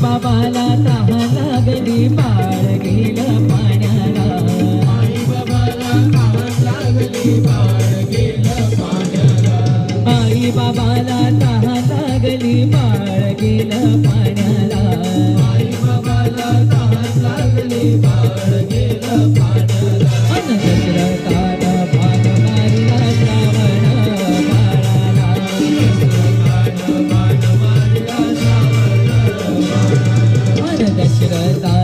बाबाला तहान लागली बाळ गेलं पाण्याला आई बाबाला तहान लागली बाळ गेलं पाण्याला आई बाबाला तहान लागली बाळ गेलं पाण्याला आई बाबाला तहान लागली बाळ गेलं पाण्याला अन दशरथाला भाग मारिला श्रावण बाळाला बाण मारिला श्रावण बाळाला अन दशरथा